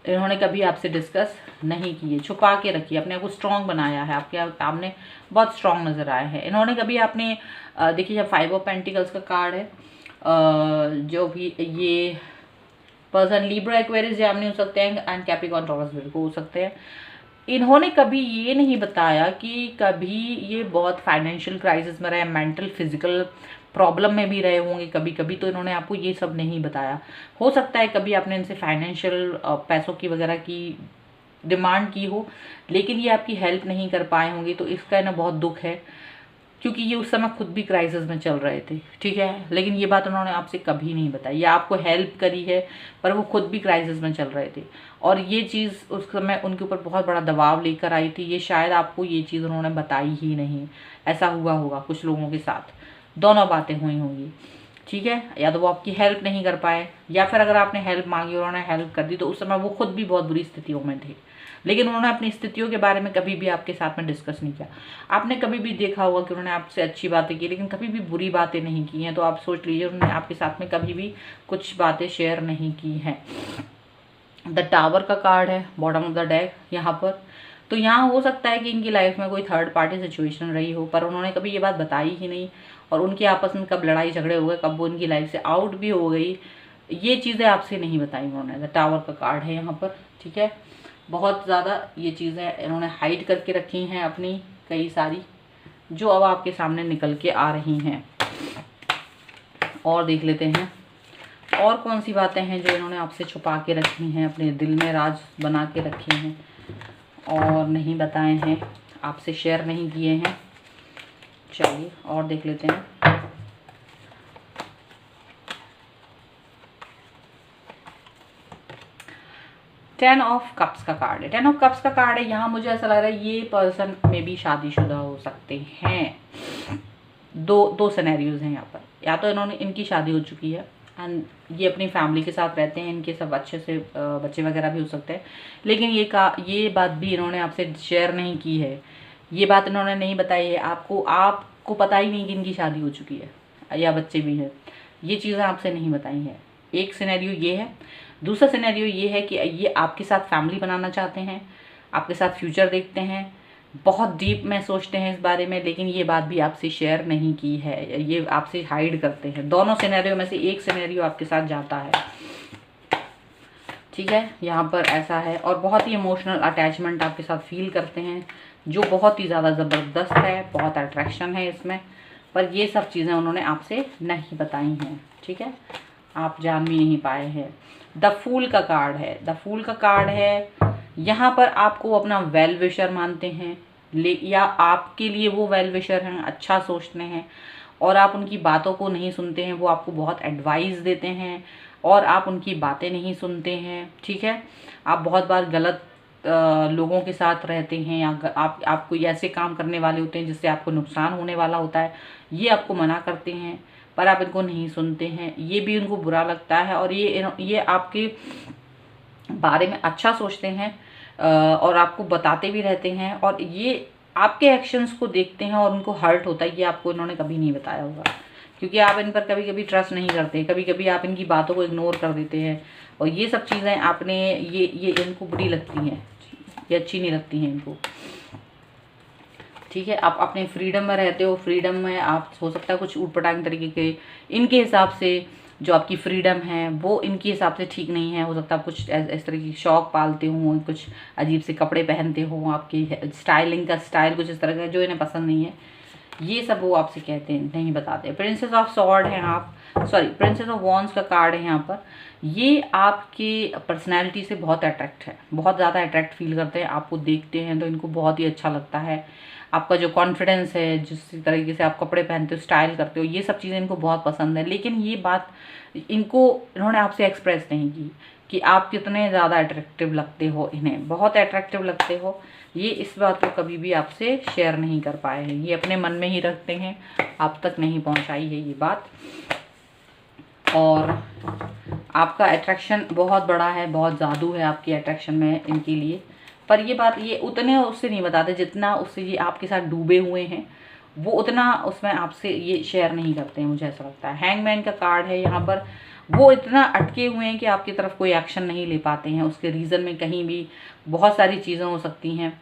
इन्होंने कभी आपसे डिस्कस नहीं की है, छुपा के रखी, अपने आप को स्ट्रॉन्ग बनाया है, आपके सामने बहुत स्ट्रॉन्ग नज़र आए हैं इन्होंने। कभी आपने देखिए जब 5 ऑफ पेंटिकल्स का कार्ड है, जो भी ये पर्सन लिब्रा, एक्वेरियस, जेमिनी हो सकते हैं, एंड कैप्रिकॉर्न, टॉरस, विर्गो हो सकते हैं। इन्होंने कभी ये नहीं बताया कि कभी ये बहुत फाइनेंशियल क्राइसिस में रहे, मेंटल फिजिकल प्रॉब्लम में भी रहे होंगे कभी कभी, तो इन्होंने आपको ये सब नहीं बताया। हो सकता है कभी आपने इनसे फाइनेंशियल पैसों की वगैरह की डिमांड की हो, लेकिन ये आपकी हेल्प नहीं कर पाए होंगे, तो इसका ना बहुत दुख है, क्योंकि ये उस समय खुद भी क्राइसिस में चल रहे थे। ठीक है, लेकिन ये बात उन्होंने आपसे कभी नहीं बताई, या आपको हेल्प करी है पर वो खुद भी क्राइसिस में चल रहे थे, और ये चीज़ उस समय उनके ऊपर बहुत बड़ा दबाव लेकर आई थी। ये शायद आपको ये चीज़ उन्होंने बताई ही नहीं, ऐसा हुआ होगा कुछ लोगों के साथ, दोनों बातें हुई होंगी। ठीक है, या तो वो आपकी हेल्प नहीं कर पाए, या फिर अगर आपने हेल्प मांगी और उन्होंने हेल्प कर दी तो उस समय वो खुद भी बहुत बुरी स्थितियों में थे, लेकिन उन्होंने अपनी स्थितियों के बारे में कभी भी आपके साथ में डिस्कस नहीं किया। आपने कभी भी देखा होगा कि उन्होंने आपसे अच्छी बातें की, लेकिन कभी भी बुरी बातें नहीं की हैं, तो आप सोच लीजिए उन्होंने आपके साथ में कभी भी कुछ बातें शेयर नहीं की हैं। द टावर का कार्ड है बॉटम ऑफ द डेक यहाँ पर, तो यहाँ हो सकता है कि इनकी लाइफ में कोई थर्ड पार्टी सिचुएशन रही हो, पर उन्होंने कभी ये बात बताई ही नहीं, और उनके आपस में कब लड़ाई झगड़े हो गए, कब वो उनकी लाइफ से आउट भी हो गई, ये चीज़ें आपसे नहीं बताई उन्होंने। द टावर का कार्ड है यहाँ पर। ठीक है, बहुत ज़्यादा ये चीज़ें इन्होंने हाइड करके रखी हैं अपनी कई सारी, जो अब आपके सामने निकल के आ रही हैं। और देख लेते हैं और कौन सी बातें हैं जो इन्होंने आपसे छुपा के रखी हैं, अपने दिल में राज बना के रखे हैं और नहीं बताए हैं, आपसे शेयर नहीं किए हैं। चलिए और देख लेते हैं। 10 ऑफ कप्स का कार्ड है। 10 ऑफ कप्स का कार्ड है, यहाँ मुझे ऐसा लग रहा है ये पर्सन में भी शादीशुदा हो सकते हैं। दो सिनेरियोज हैं यहाँ पर, या तो इनकी शादी हो चुकी है एंड ये अपनी फैमिली के साथ रहते हैं, इनके सब अच्छे से बच्चे वगैरह भी हो सकते हैं, लेकिन ये बात भी इन्होंने आपसे शेयर नहीं की है, ये बात इन्होंने नहीं बताई है आपको पता ही नहीं कि इनकी शादी हो चुकी है या बच्चे भी हैं, ये चीज़ें आपसे नहीं बताई हैं। एक सिनेरियो ये है। दूसरा सिनेरियो ये है कि ये आपके साथ फैमिली बनाना चाहते हैं, आपके साथ फ्यूचर देखते हैं, बहुत डीप में सोचते हैं इस बारे में, लेकिन ये बात भी आपसे शेयर नहीं की है, ये आपसे हाइड करते हैं। दोनों सिनेरियो में से एक सिनेरियो आपके साथ जाता है। ठीक है, यहाँ पर ऐसा है, और बहुत ही इमोशनल अटैचमेंट आपके साथ फील करते हैं, जो बहुत ही ज़्यादा ज़बरदस्त है, बहुत अट्रैक्शन है इसमें, पर ये सब चीज़ें उन्होंने आपसे नहीं बताई हैं। ठीक है, आप जान भी नहीं पाए हैं। द फूल का कार्ड है। द फूल का कार्ड है, यहाँ पर आपको अपना वेल विशर मानते हैं, या आपके लिए वो वेल विशर हैं, अच्छा सोचते हैं, और आप उनकी बातों को नहीं सुनते हैं, वो आपको बहुत एडवाइस देते हैं और आप उनकी बातें नहीं सुनते हैं। ठीक है, आप बहुत बार गलत लोगों के साथ रहते हैं, या आप कोई ऐसे काम करने वाले होते हैं जिससे आपको नुकसान होने वाला होता है, ये आपको मना करते हैं, पर आप इनको नहीं सुनते हैं, ये भी उनको बुरा लगता है, और ये आपके बारे में अच्छा सोचते हैं और आपको बताते भी रहते हैं, और ये आपके एक्शंस को देखते हैं और उनको हर्ट होता है, ये आपको इन्होंने कभी नहीं बताया होगा, क्योंकि आप इन पर कभी कभी ट्रस्ट नहीं करते, कभी कभी आप इनकी बातों को इग्नोर कर देते हैं, और ये सब चीज़ें आपने ये इनको बुरी लगती हैं, ये अच्छी नहीं लगती हैं इनको। ठीक है, आप अपने फ्रीडम में रहते हो, फ्रीडम में आप हो सकता है कुछ ऊटपटांग तरीके के इनके हिसाब से जो आपकी फ्रीडम है वो इनके हिसाब से ठीक नहीं है। हो सकता है आप कुछ इस तरह की शौक पालते हो, कुछ अजीब से कपड़े पहनते हो, आपकी स्टाइलिंग का स्टाइल कुछ इस तरह का जो इन्हें पसंद नहीं है, ये सब वो आपसे कहते हैं, नहीं बताते। प्रिंसेस ऑफ सॉर्ड है आप, सॉरी प्रिंसेस ऑफ वॉन्ड्स का कार्ड है यहाँ पर। ये आपकी पर्सनैलिटी से बहुत अट्रैक्ट है, बहुत ज़्यादा अट्रैक्ट फील करते हैं, आपको देखते हैं तो इनको बहुत ही अच्छा लगता है। आपका जो कॉन्फिडेंस है, जिस तरीके से आप कपड़े पहनते हो, स्टाइल करते हो, ये सब चीज़ें इनको बहुत पसंद है। लेकिन ये बात इन्होंने आपसे एक्सप्रेस नहीं की कि आप कितने ज़्यादा अट्रैक्टिव लगते हो, इन्हें बहुत अट्रैक्टिव लगते हो। ये इस बात को कभी भी आपसे शेयर नहीं कर पाए हैं, ये अपने मन में ही रखते हैं, आप तक नहीं पहुंचाई है ये बात। और आपका अट्रैक्शन बहुत बड़ा है, बहुत जादू है आपकी अट्रैक्शन में इनके लिए। पर ये बात ये उतने उससे नहीं बताते जितना उससे ये आपके साथ डूबे हुए हैं, वो उतना उसमें आपसे ये शेयर नहीं करते हैं, मुझे ऐसा लगता है। हैंगमैन का कार्ड है यहाँ पर। वो इतना अटके हुए हैं कि आपकी तरफ कोई एक्शन नहीं ले पाते हैं। उसके रीज़न में कहीं भी बहुत सारी चीज़ें हो सकती हैं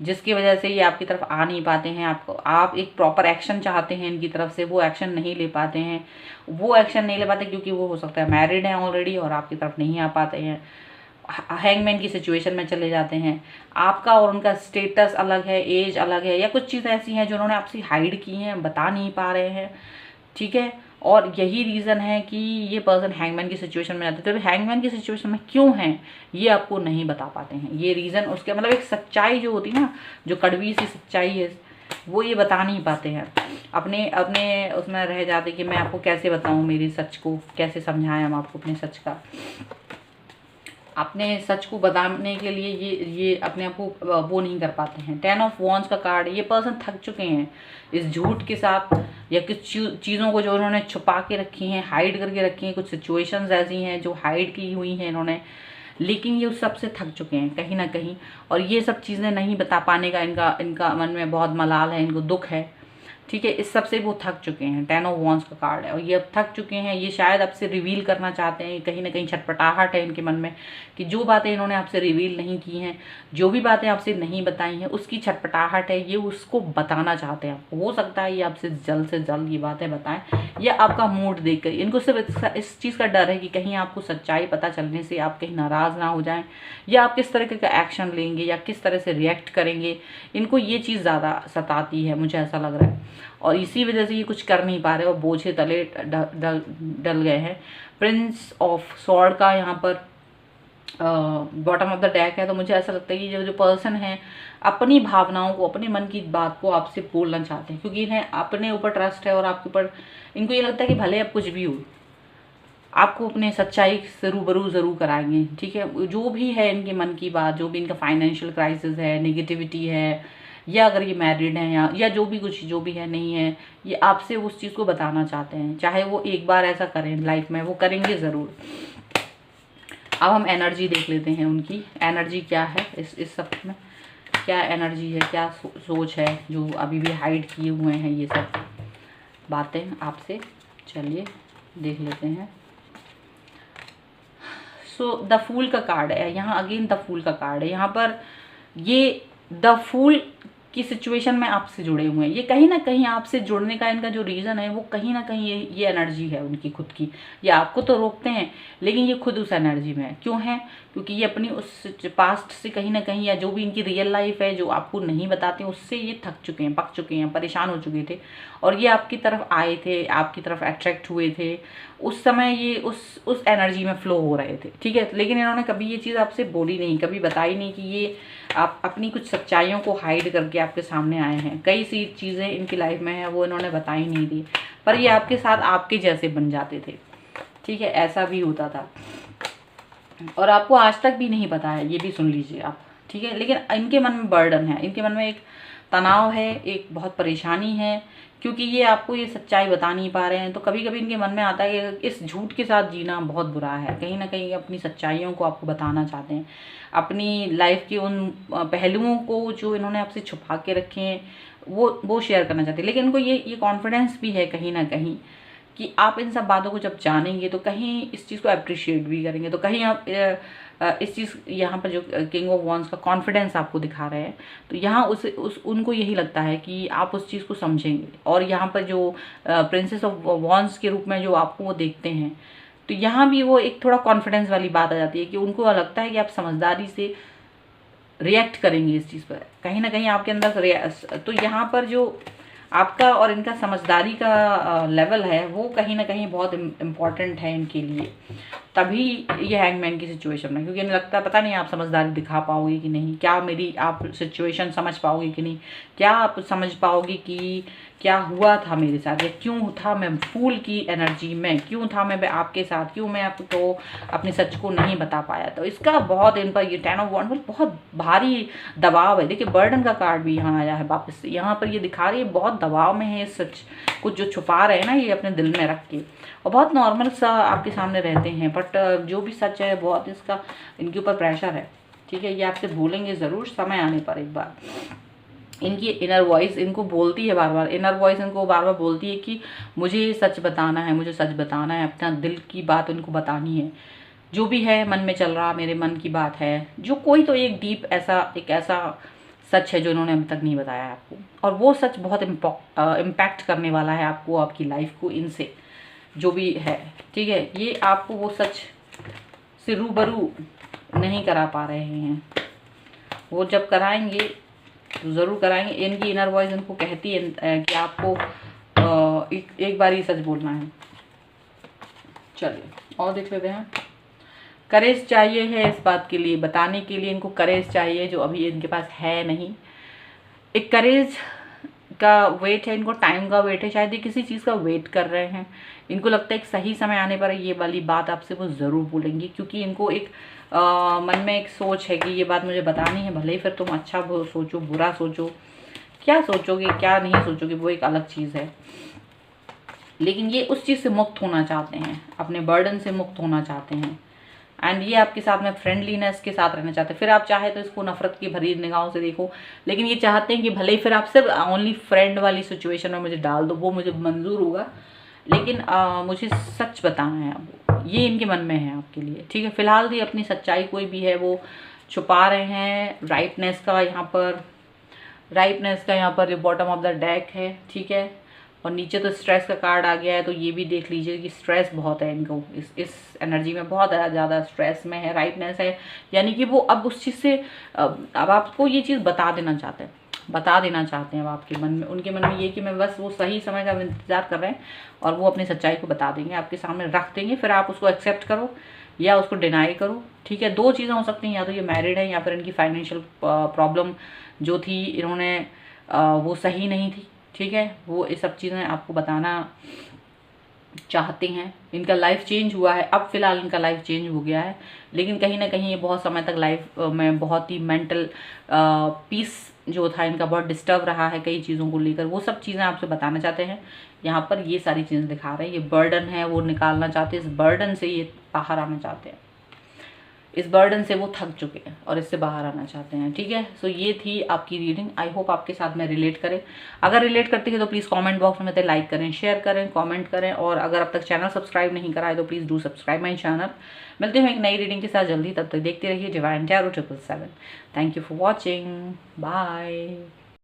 जिसकी वजह से ये आपकी तरफ आ नहीं पाते हैं। आप एक प्रॉपर एक्शन चाहते हैं इनकी तरफ से, वो एक्शन नहीं ले पाते हैं। वो एक्शन नहीं ले पाते क्योंकि वो हो सकता है मैरिड हैं ऑलरेडी और आपकी तरफ नहीं आ पाते हैं, हैंगमैन की सिचुएशन में चले जाते हैं। आपका और उनका स्टेटस अलग है, एज अलग है, या कुछ चीज़ें ऐसी हैं जो उन्होंने आपसे हाइड की हैं, बता नहीं पा रहे हैं, ठीक है। और यही रीज़न है कि ये पर्सन हैंगमैन की सिचुएशन में जाते हैं। तो हैंगमैन की सिचुएशन में क्यों हैं ये आपको नहीं बता पाते हैं। ये रीज़न उसके मतलब एक सच्चाई जो होती है ना, जो कड़वी सी सच्चाई है, वो ये बता नहीं पाते हैं। अपने अपने उसमें रह जाते कि मैं आपको कैसे बताऊं, मेरी सच को कैसे समझाएं हम आपको अपने सच का। अपने सच को बताने के लिए ये अपने आप को वो नहीं कर पाते हैं। 10 ऑफ वॉन्ड्स का कार्ड, ये पर्सन थक चुके हैं इस झूठ के साथ, या कुछ चीज़ों को जो उन्होंने छुपा के रखी हैं, हाइड करके रखी हैं। कुछ सिचुएशंस ऐसी हैं जो हाइड की हुई हैं इन्होंने, लेकिन ये उस सब से थक चुके हैं कहीं ना कहीं। और ये सब चीज़ें नहीं बता पाने का इनका मन में बहुत मलाल है, इनको दुख है, ठीक है। इस सब से वो थक चुके हैं। 10 ऑफ वॉन्ड्स का कार्ड है और ये अब थक चुके हैं। ये शायद आपसे रिवील करना चाहते हैं, कहीं ना कहीं छटपटाहट है इनके मन में कि जो बातें इन्होंने आपसे रिवील नहीं की हैं, जो भी बातें आपसे नहीं बताई हैं, उसकी छटपटाहट है, ये उसको बताना चाहते हैं। हो सकता है ये आपसे जल्द से जल्द ये बातें बताएं, या आपका मूड देख कर इनको सिर्फ इस चीज़ का डर है कि कहीं आपको सच्चाई पता चलने से आप कहीं नाराज़ ना हो जाएं, या आप किस तरह का एक्शन लेंगे या किस तरह से रिएक्ट करेंगे। इनको ये चीज़ ज़्यादा सताती है, मुझे ऐसा लग रहा है, और इसी वजह से ये कुछ कर नहीं पा रहे और बोझे तले डल गए हैं। प्रिंस ऑफ सॉर्ड का यहाँ पर बॉटम ऑफ द डेक है। तो मुझे ऐसा लगता है कि जो पर्सन है अपनी भावनाओं को, अपने मन की बात को आपसे बोलना चाहते हैं, क्योंकि इन्हें अपने ऊपर ट्रस्ट है और आपके ऊपर इनको ये लगता है कि भले अब कुछ भी हो, आपको अपने सच्चाई से रूबरू ज़रूर कराएंगे, ठीक है। जो भी है इनके मन की बात, जो भी इनका फाइनेंशियल क्राइसिस है, नेगेटिविटी है, या अगर ये मैरिड हैं या जो भी कुछ जो भी है नहीं है, ये आपसे उस चीज़ को बताना चाहते हैं। चाहे वो एक बार ऐसा करें लाइफ में, वो करेंगे ज़रूर। अब हम एनर्जी देख लेते हैं, उनकी एनर्जी क्या है इस सब में, क्या एनर्जी है, क्या सोच है जो अभी भी हाइड किए हुए हैं ये सब बातें आपसे। चलिए देख लेते हैं। सो द फूल का कार्ड है यहाँ, अगेन द फूल का कार्ड है यहाँ पर। ये द फूल की सिचुएशन में आपसे जुड़े हुए हैं। ये कहीं ना कहीं आपसे जुड़ने का इनका जो रीज़न है वो कहीं ना कहीं ये एनर्जी है उनकी खुद की। ये आपको तो रोकते हैं लेकिन ये खुद उस एनर्जी में है। क्यों है? क्योंकि ये अपनी उस पास्ट से कहीं ना कहीं, या जो भी इनकी रियल लाइफ है जो आपको नहीं बताते, उससे ये थक चुके हैं, पक चुके हैं, परेशान हो चुके थे, और ये आपकी तरफ आए थे, आपकी तरफ अट्रैक्ट हुए थे। उस समय ये उस एनर्जी में फ्लो हो रहे थे, ठीक है। लेकिन इन्होंने कभी ये चीज़ आपसे बोली नहीं, कभी बताई नहीं कि ये आप अपनी कुछ सच्चाइयों को हाइड करके आपके सामने आए हैं। कई सी चीज़ें इनकी लाइफ में हैं वो इन्होंने बताई नहीं दी, पर ये आपके साथ आपके जैसे बन जाते थे, ठीक है। ऐसा भी होता था और आपको आज तक भी नहीं पता है, ये भी सुन लीजिए आप, ठीक है। लेकिन इनके मन में बर्डन है, इनके मन में एक तनाव है, एक बहुत परेशानी है, क्योंकि ये आपको ये सच्चाई बता नहीं पा रहे हैं। तो कभी कभी इनके मन में आता है कि इस झूठ के साथ जीना बहुत बुरा है। कहीं ना कहीं अपनी सच्चाइयों को आपको बताना चाहते हैं, अपनी लाइफ के उन पहलुओं को जो इन्होंने आपसे छुपा के रखे हैं वो शेयर करना चाहते हैं। लेकिन इनको ये कॉन्फिडेंस भी है कहीं ना कहीं कि आप इन सब बातों को जब जानेंगे तो कहीं इस चीज़ को अप्रिशिएट भी करेंगे, तो कहीं आप इस चीज़ यहाँ पर जो किंग ऑफ वॉन्ड्स का कॉन्फिडेंस आपको दिखा रहे हैं, तो यहाँ उनको यही लगता है कि आप उस चीज़ को समझेंगे। और यहाँ पर जो प्रिंसेस ऑफ वॉन्ड्स के रूप में जो आपको वो देखते हैं, तो यहाँ भी वो एक थोड़ा कॉन्फिडेंस वाली बात आ जाती है कि उनको लगता है कि आप समझदारी से रिएक्ट करेंगे इस चीज़ पर, कहीं ना कहीं आपके अंदर। तो यहाँ पर जो आपका और इनका समझदारी का लेवल है वो कहीं ना कहीं बहुत इम्पॉर्टेंट है इनके लिए, तभी ये हैंगमैन की सिचुएशन में, क्योंकि इन्हें लगता है पता नहीं आप समझदारी दिखा पाओगे कि नहीं, क्या मेरी आप सिचुएशन समझ पाओगे कि नहीं, क्या आप समझ पाओगे कि क्या हुआ था मेरे साथ, या क्यों था मैं फूल की एनर्जी में, क्यों था मैं आपके साथ, क्यों मैं आपको अपने सच को नहीं बता पाया। तो इसका बहुत इन पर ये 10 ऑफ वॉन्ड्स बहुत भारी दबाव है। देखिए बर्डन का कार्ड भी यहाँ आया है वापस से, यहाँ पर ये दिखा रही है बहुत दबाव में है, सच कुछ जो छुपा रहे हैं ना ये अपने दिल में रख के, और बहुत नॉर्मल सा आपके सामने रहते हैं, बट जो भी सच है बहुत इसका इनके ऊपर प्रेशर है। ठीक है, ये आपसे भूलेंगे ज़रूर समय आने पर एक बार। इनकी इनर वॉइस इनको बोलती है बार बार, इनर वॉइस इनको बार बार बोलती है कि मुझे सच बताना है, मुझे सच बताना है, अपना दिल की बात उनको बतानी है, जो भी है मन में चल रहा मेरे मन की बात है, जो कोई तो एक डीप एक ऐसा सच है जो इन्होंने अभी तक नहीं बताया है आपको, और वो सच बहुत इम्पैक्ट करने वाला है आपको, आपकी लाइफ को, इनसे जो भी है। ठीक है, ये आपको वो सच से रूबरू नहीं करा पा रहे हैं, वो जब कराएंगे तो ज़रूर कराएंगे। इनकी इनर वॉइस इनको कहती है कि आपको एक बार ही सच बोलना है। चलिए और देख लेते हैं। करेज चाहिए है इस बात के लिए, बताने के लिए इनको करेज चाहिए जो अभी इनके पास है नहीं। एक करेज का वेट है इनको, टाइम का वेट है, शायद ये किसी चीज़ का वेट कर रहे हैं। इनको लगता है एक सही समय आने पर ये वाली बात आपसे वो ज़रूर बोलेंगे, क्योंकि इनको एक मन में एक सोच है कि ये बात मुझे बतानी है, भले ही फिर तुम अच्छा सोचो बुरा सोचो, क्या सोचोगे क्या नहीं सोचोगे वो एक अलग चीज़ है, लेकिन ये उस चीज़ से मुक्त होना चाहते हैं, अपने बर्डन से मुक्त होना चाहते हैं। एंड ये आपके साथ में फ्रेंडलीनेस के साथ रहना चाहते हैं। फिर आप चाहे तो इसको नफरत की भरी निगाहों से देखो, लेकिन ये चाहते हैं कि भले ही फिर आप सिर्फ ओनली फ्रेंड वाली सिचुएशन में मुझे डाल दो, वो मुझे मंजूर होगा, लेकिन मुझे सच बताना है अब, ये इनके मन में है आपके लिए। ठीक है, फिलहाल ये अपनी सच्चाई कोई भी है वो छुपा रहे हैं। राइटनेस का यहाँ पर बॉटम ऑफ द डेक है। ठीक है, और नीचे तो स्ट्रेस का कार्ड आ गया है, तो ये भी देख लीजिए कि स्ट्रेस बहुत है इनको, इस एनर्जी में बहुत ज़्यादा स्ट्रेस में है, राइटनेस है, यानी कि वो अब उस चीज़ से अब आपको ये चीज़ बता देना चाहते हैं अब आपके मन में, उनके मन में ये कि मैं बस वो सही समय का इंतज़ार कर रहे हैं और वो अपनी सच्चाई को बता देंगे, आपके सामने रख देंगे, फिर आप उसको एक्सेप्ट करो या उसको डिनाई करो। ठीक है, दो चीज़ें हो सकती हैं, या तो ये मैरिड है या फिर इनकी फाइनेंशियल प्रॉब्लम जो थी इन्होंने वो सही नहीं थी। ठीक है, वो ये सब चीज़ें आपको बताना चाहते हैं। इनका लाइफ चेंज हुआ है, अब फिलहाल इनका लाइफ चेंज हो गया है, लेकिन कहीं ना कहीं ये बहुत समय तक लाइफ में बहुत ही मेंटल पीस जो था इनका बहुत डिस्टर्ब रहा है कई चीज़ों को लेकर, वो सब चीज़ें आपसे बताना चाहते हैं। यहाँ पर ये सारी चीज़ें दिखा रहे हैं, ये बर्डन है वो निकालना चाहते हैं, इस बर्डन से ये बाहर आना चाहते हैं, इस बर्डन से वो थक चुके हैं और इससे बाहर आना चाहते हैं। ठीक है, सो ये थी आपकी रीडिंग। आई होप आपके साथ में रिलेट करें। अगर रिलेट करती है तो प्लीज़ कमेंट बॉक्स में लाइक करें, शेयर करें, कमेंट करें, और अगर अब तक चैनल सब्सक्राइब नहीं करा है तो please do subscribe my channel. मिलते हैं एक नई रीडिंग के साथ जल्दी, तब तक देखते रहिए divine tarot 777। Thank you for watching, bye.